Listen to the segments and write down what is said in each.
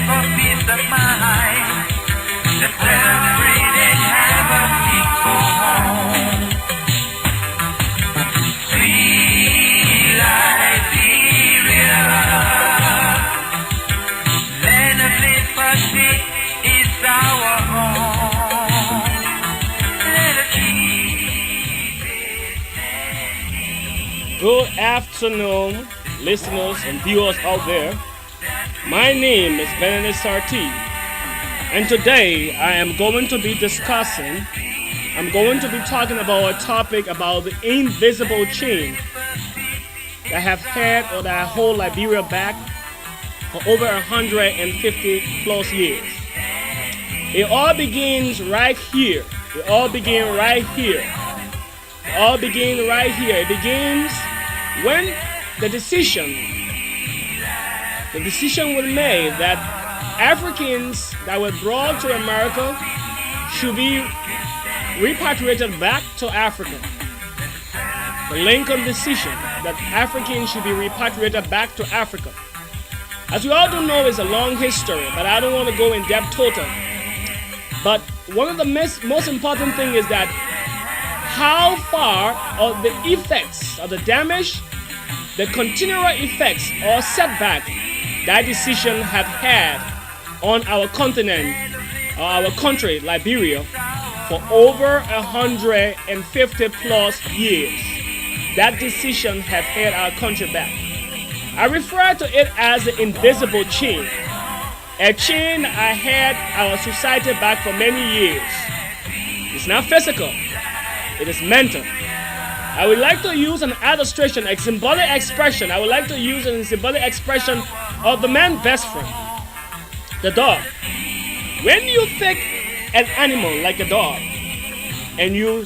for peace of mind. Let them breathe and have a peaceful home. Sweet Liberia, land of liberty is our home. Let us keep it standing. Good afternoon, listeners and viewers out there. My name is Benedict Sarti, and today I am going to be talking about a topic about the invisible chain that have had or that hold Liberia back for over 150 plus years. It all begins right here. It begins when the decision was made that Africans that were brought to America should be repatriated back to Africa. The Lincoln decision that Africans should be repatriated back to Africa. As we all do know, it's a long history, but I don't want to go in depth total. But one of the most important thing is that how far of the effects of the damage, the continual effects or setback that decision have had on our continent, or our country, Liberia, for over 150 plus years. That decision have had our country back. I refer to it as the invisible chain. A chain I had our society back for many years. It's not physical, it is mental. I would like to use an illustration, a symbolic expression. I would like to use a symbolic expression of the man's best friend, the dog. When you take an animal like a dog and you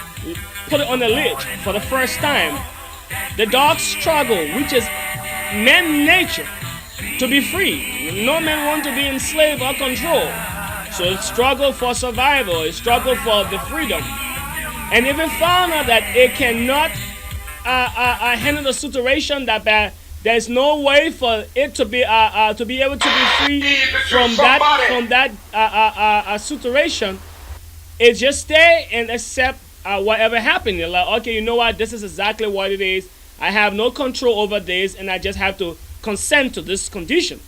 put it on a leash for the first time, the dog struggle, which is man nature, to be free. No man want to be enslaved or controlled. So it struggle for survival, it struggle for the freedom. And if it found out that it cannot handle the situation, that there's no way for it to be able to be free from that situation, it just stay and accept whatever happened. You're like, okay, you know what? This is exactly what it is. I have no control over this, and I just have to consent to this condition.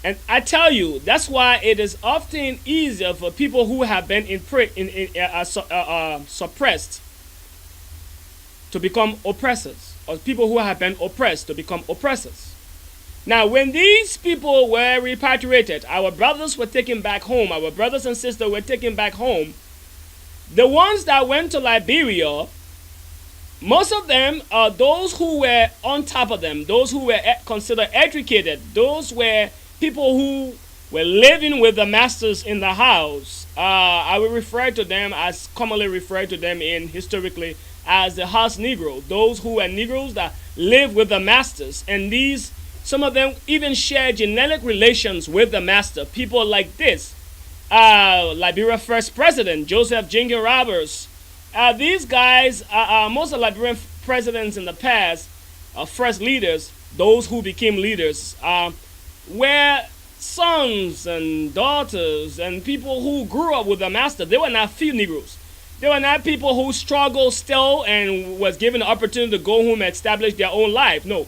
And I tell you, that's why it is often easier for people who have been suppressed to become oppressors, or people who have been oppressed to become oppressors. Now, when these people were repatriated, our brothers were taken back home, our brothers and sisters were taken back home. The ones that went to Liberia, most of them are those who were on top of them, those who were considered educated, those were people who were living with the masters in the house. I will refer to them as commonly referred to them in historically as the house Negro. Those who were Negroes that lived with the masters, and some of them even share genetic relations with the master. People like this, Liberia first president Joseph Jenkins Roberts. These guys, most of Liberian presidents in the past, first leaders, those who became leaders, were sons and daughters and people who grew up with the master. They were not field Negroes. They were not people who struggled still and was given the opportunity to go home and establish their own life. No.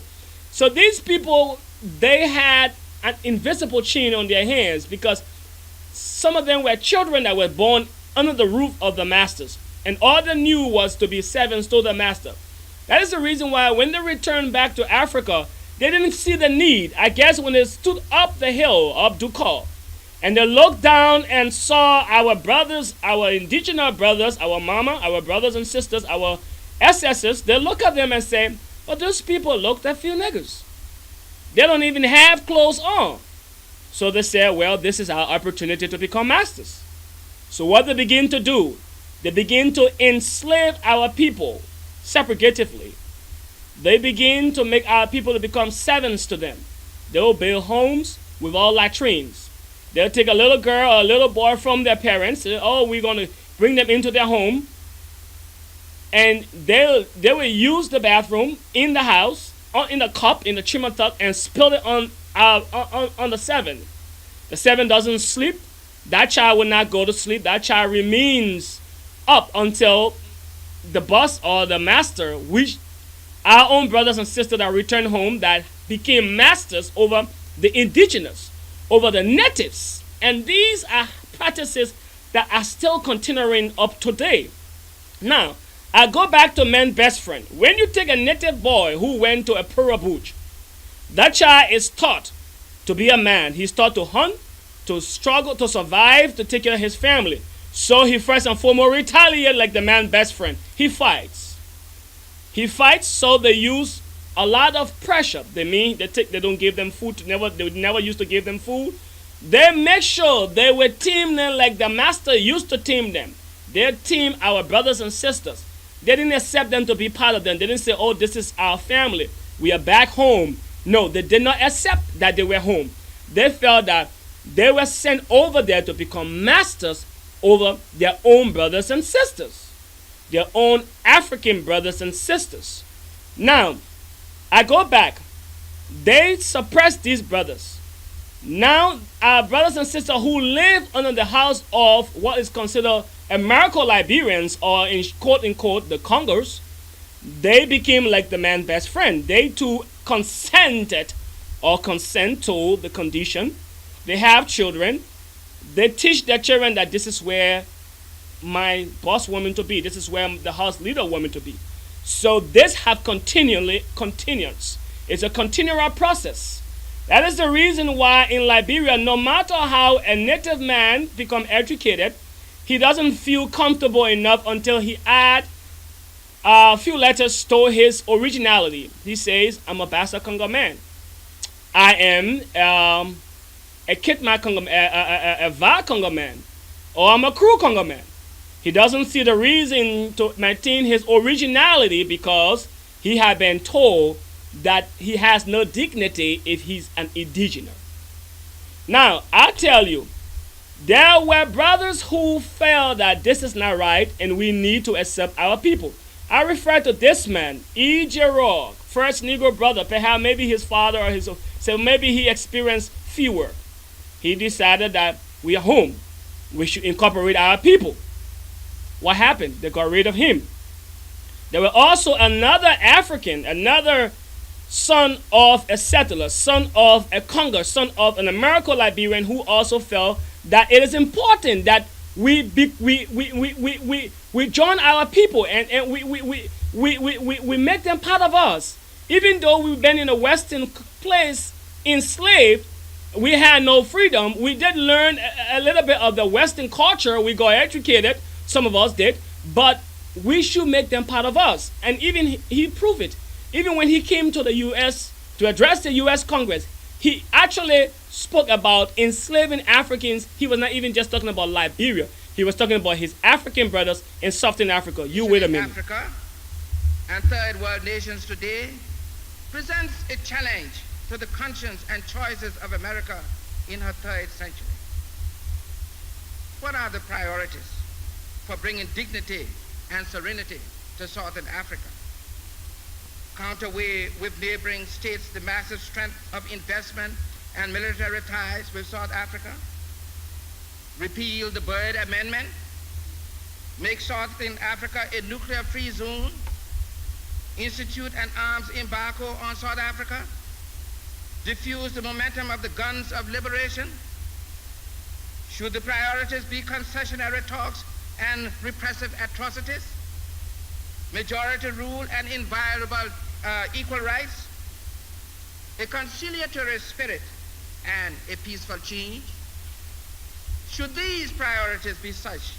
So these people, they had an invisible chain on their hands because some of them were children that were born under the roof of the masters. And all they knew was to be servants to the master. That is the reason why when they returned back to Africa, they didn't see the need. I guess when they stood up the hill of Dukal, and they looked down and saw our brothers, our indigenous brothers, our mama, our brothers and sisters, our ancestors, they look at them and say, well, those people look like few niggas. They don't even have clothes on. So they said, well, this is our opportunity to become masters. So what they begin to do, they begin to enslave our people segregatively. They begin to make our people to become servants to them. They'll build homes with all latrines. They'll take a little girl or a little boy from their parents. Oh, we're going to bring them into their home. And they will use the bathroom in the house, or in the cup, in the chimatuk, and spill it on on the 7. The 7 doesn't sleep. That child will not go to sleep. That child remains up until the boss or the master, which our own brothers and sisters that returned home that became masters over the indigenous, over the natives. And these are practices that are still continuing up today. Now, I go back to man's best friend. When you take a native boy who went to a Pura Bush, that child is taught to be a man. He's taught to hunt, to struggle, to survive, to take care of his family. So he first and foremost retaliates like the man's best friend. He fights. He fights, so they use a lot of pressure. They don't give them food. They never used to give them food. They make sure they will team them like the master used to team them. They team our brothers and sisters. They didn't accept them to be part of them. They didn't say, oh, this is our family. We are back home. No, they did not accept that they were home. They felt that they were sent over there to become masters over their own brothers and sisters, their own African brothers and sisters. Now, I go back. They suppressed these brothers. Now, our brothers and sisters who live under the house of what is considered American Liberians, or in quote unquote the Congos, they became like the man's best friend. They too consented or consent to the condition. They have children. They teach their children that this is where my boss want me to be. This is where the house leader want me to be. So this have continuance. It's a continual process. That is the reason why in Liberia, no matter how a native man become educated, he doesn't feel comfortable enough until he add a few letters to his originality. He says, I'm a Bassa Congo man. I am a Kitma Congo, a Va Congo man. Or I'm a Crew Congo man. He doesn't see the reason to maintain his originality because he had been told that he has no dignity if he's an indigenous. Now, I tell you, there were brothers who felt that this is not right and we need to accept our people. I refer to this man, E.J. Rock, first Negro brother, perhaps maybe his father or his, so maybe he experienced fewer. He decided that we are home. We should incorporate our people. What happened? They got rid of him. There were also another African, another son of a settler, son of a Congo, son of an American Liberian who also felt that it is important that we join our people and we make them part of us. Even though we've been in a Western place enslaved, we had no freedom. We did learn a little bit of the Western culture. We got educated, some of us did, but we should make them part of us. And even he proved it. Even when he came to the U.S. to address the U.S. Congress, he actually spoke about enslaving Africans. He was not even just talking about Liberia. He was talking about his African brothers in Southern Africa. You wait a minute. Africa and third world nations today presents a challenge to the conscience and choices of America in her third century. What are the priorities for bringing dignity and serenity to Southern Africa? Counterweigh with neighboring states the massive strength of investment and military ties with South Africa? Repeal the Byrd Amendment? Make Southern Africa a nuclear-free zone? Institute an arms embargo on South Africa? Diffuse the momentum of the guns of liberation? Should the priorities be concessionary talks and repressive atrocities? Majority rule and inviolable equal rights? A conciliatory spirit and a peaceful change? Should these priorities be such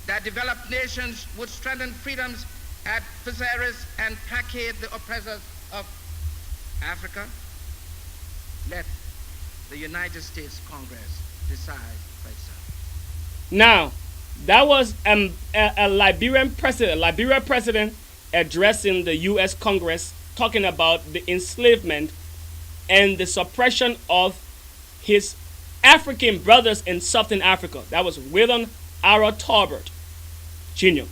that developed nations would strengthen freedom's adversaries and placate the oppressors of Africa? Let the United States Congress decide for itself. Now, that was a Liberian president addressing the U.S. Congress, talking about the enslavement and the suppression of his African brothers in Southern Africa. That was William R. Talbot Jr.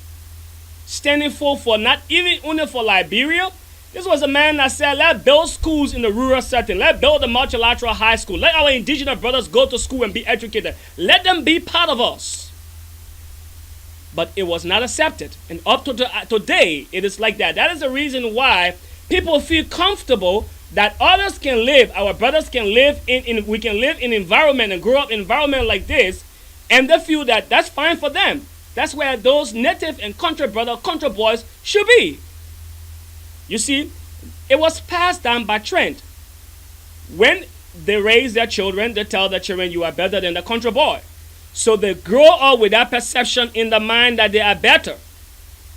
Standing for not even only for Liberia, This was a man that said, let's build schools in the rural setting. Let's build a multilateral high school. Let our indigenous brothers go to school and be educated. Let them be part of us. But it was not accepted. And up to today, it is like that. That is the reason why people feel comfortable that others can live, our brothers can live we can live in environment and grow up in environment like this, and they feel that that's fine for them. That's where those native and country boys should be. You see, it was passed down by trend. When they raise their children, they tell their children, you are better than the country boy. So they grow up with that perception in the mind that they are better.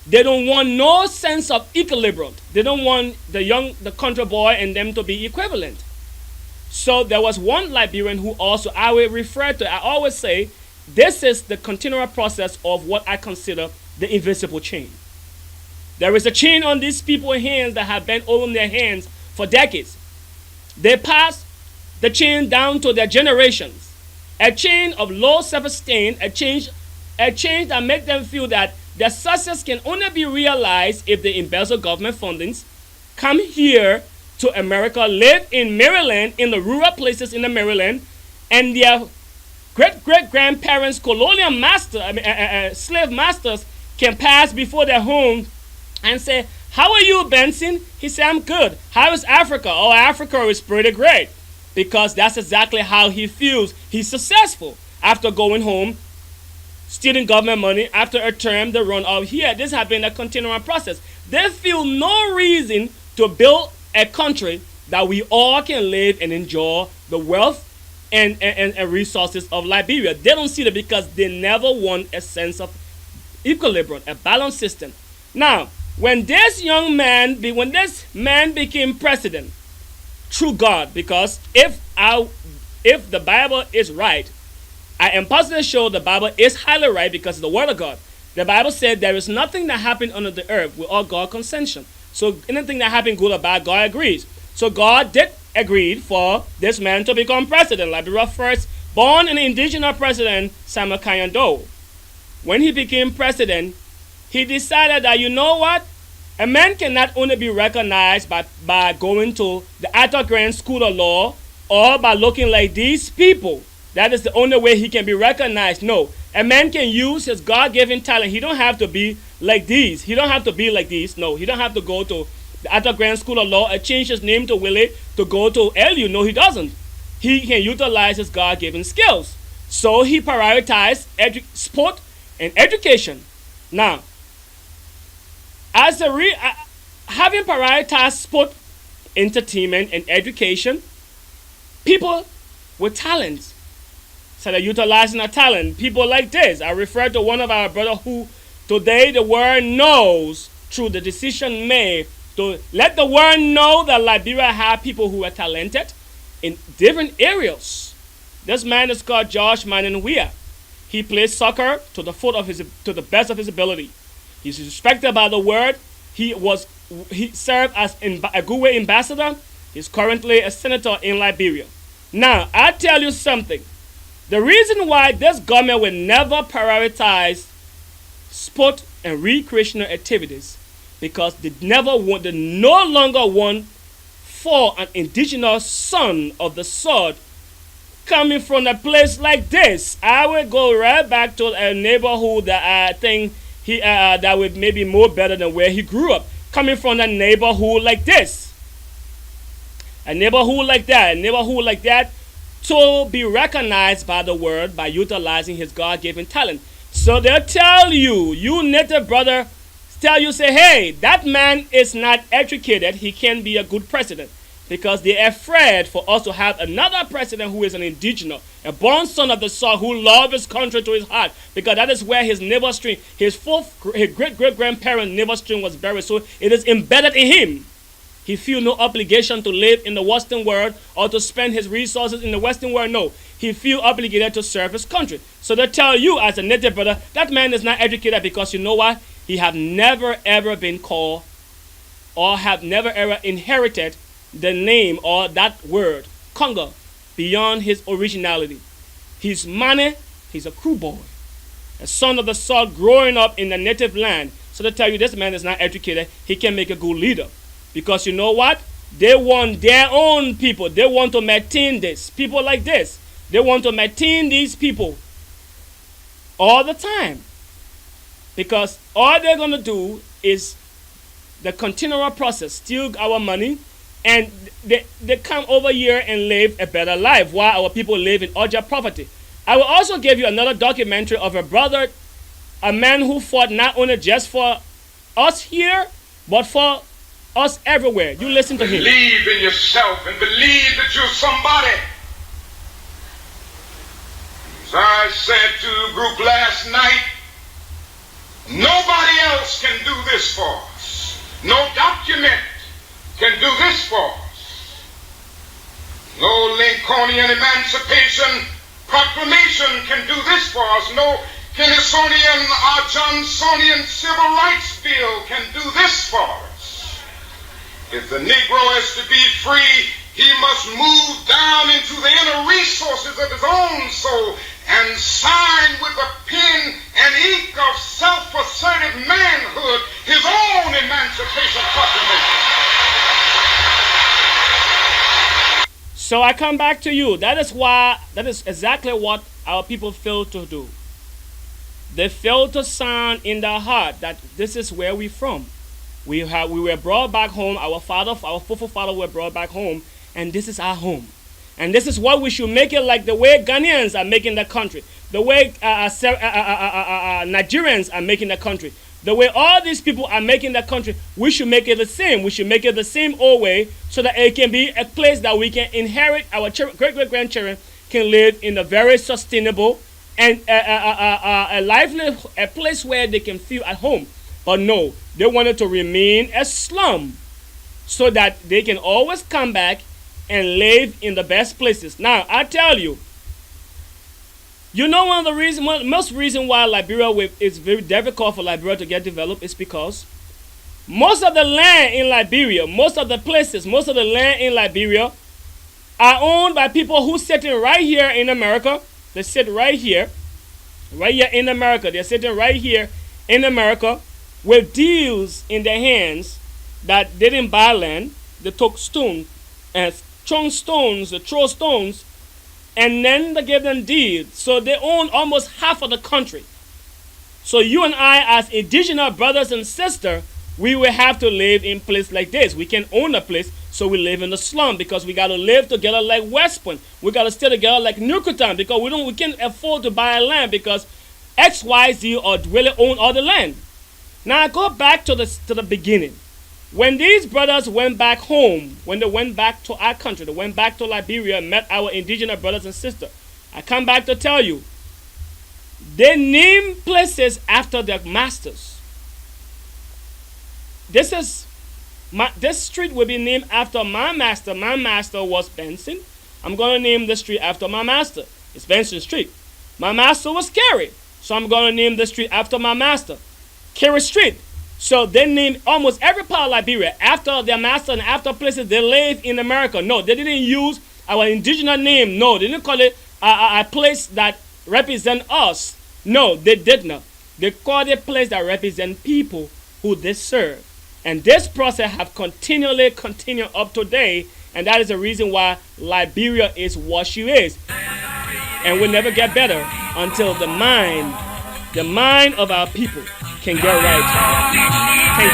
They don't want no sense of equilibrium. They don't want the country boy and them to be equivalent. So there was one Liberian who also I will refer to. I always say, this is the continual process of what I consider the invisible chain. There is a chain on these people's hands that have been over their hands for decades. They pass the chain down to their generations. A chain of low self-esteem, a change that makes them feel that their success can only be realized if they embezzle government fundings, come here to America, live in Maryland, in the rural places in the Maryland, and their great-great-grandparents, colonial slave masters, can pass before their home and say, how are you, Benson? He said, I'm good. How is Africa? Oh, Africa is pretty great. Because that's exactly how he feels. He's successful after going home, stealing government money. After a term, they run out here. This has been a continual process. They feel no reason to build a country that we all can live and enjoy the wealth and resources of Liberia. They don't see that because they never want a sense of equilibrium, a balanced system. Now, when this man became president, through God, because if the Bible is right, I am positive sure the Bible is highly right because it's the word of God. The Bible said there is nothing that happened under the earth without God's consent. So anything that happened, good or bad, God agrees. So God did agree for this man to become president. Liberia first born an indigenous president, Samuel Kanyando. When he became president, he decided that, you know what? A man cannot only be recognized by going to the underground school of law or by looking like these people. That is the only way he can be recognized. No, a man can use his God-given talent. He don't have to be like these. He don't have to be like these. No, he don't have to go to the underground school of law and change his name to Willie to go to LU. No, he doesn't. He can utilize his God-given skills. So he prioritized sport and education. Now, having prioritized sport, entertainment, and education, people with talents, so they're utilizing their talent. People like this. I refer to one of our brothers who today the world knows through the decision made to let the world know that Liberia have people who are talented in different areas. This man is called Josh Manenwia. He plays soccer to the best of his ability. He's respected by the world. He served as a Gouwe ambassador. He's currently a senator in Liberia. Now, I tell you something. The reason why this government will never prioritize sport and recreational activities because they no longer want for an indigenous son of the sword coming from a place like this. I will go right back to a neighborhood that I think that would maybe more better than where he grew up. Coming from a neighborhood like this. A neighborhood like that to be recognized by the world by utilizing his God-given talent. So they'll tell you native brother, say, hey, that man is not educated. He can be a good president. Because they're afraid for us to have another president who is an indigenous, a born son of the soil who loves his country to his heart. Because that is where his navel string, his great-great-grandparent navel string was buried. So it is embedded in him. He feels no obligation to live in the Western world or to spend his resources in the Western world. No, he feels obligated to serve his country. So they tell you as a native brother, that man is not educated because you know what? He have never ever been called or have never ever inherited the name or that word, Congo, beyond his originality. He's money, he's a crew boy, a son of the soil growing up in the native land. So they tell you this man is not educated, he can make a good leader. Because you know what? They want their own people. They want to maintain this. People like this. They want to maintain these people all the time. Because all they're going to do is the continual process, steal our money, and they come over here and live a better life while our people live in utter poverty. I will also give you another documentary of a brother, a man who fought not only just for us here, but for us everywhere. You listen to him. Believe in yourself and believe that you're somebody. As I said to the group last night, nobody else can do this for us. No document can do this for us. No Lincolnian Emancipation Proclamation can do this for us. No Kennisonian or Johnsonian Civil Rights Bill can do this for us. If the Negro is to be free, he must move down into the inner resources of his own soul and sign with the pen and ink of self-assertive manhood his own Emancipation Proclamation. So I come back to you. That is exactly what our people fail to do. They fail to sound in their heart that this is where we're from. We were brought back home. Our forefathers were brought back home, and this is our home. And this is what we should make it like the way Ghanaians are making the country, the way Nigerians are making the country, the way all these people are making the country. We should make it the same. We should make it the same old way so that it can be a place that we can inherit. Our great-great-grandchildren can live in a very sustainable and a place where they can feel at home. But no, they wanted to remain a slum so that they can always come back and live in the best places. Now, I tell you, you know most reason why Liberia is very difficult for Liberia to get developed is because most of the land in Liberia, most of the land in Liberia are owned by people who sitting right here in America. They sit right here in America. They're sitting right here in America with deals in their hands that they didn't buy land. They took stones and throw stones, and then they gave them deeds. So they own almost half of the country. So you and I, as indigenous brothers and sisters, we will have to live in a place like this. We can own a place, so we live in the slum because we got to live together like West Point. We got to stay together like Newcastle because we can't afford to buy land because XYZ or really own all the land. Now I go back to the beginning. When these brothers went back home, when they went back to our country, they went back to Liberia and met our indigenous brothers and sisters, I come back to tell you, they named places after their masters. This street will be named after my master. My master was Benson. I'm going to name the street after my master. It's Benson Street. My master was Carey, so I'm going to name the street after my master, Carey Street. So they named almost every part of Liberia after their master and after places they live in America. No, they didn't use our indigenous name. No, they didn't call it a place that represent us. No, they did not. They called it a place that represent people who they serve. And this process have continued up to today, and that is the reason why Liberia is what she is. And will never get better until the mind of our people can get right. Thank you.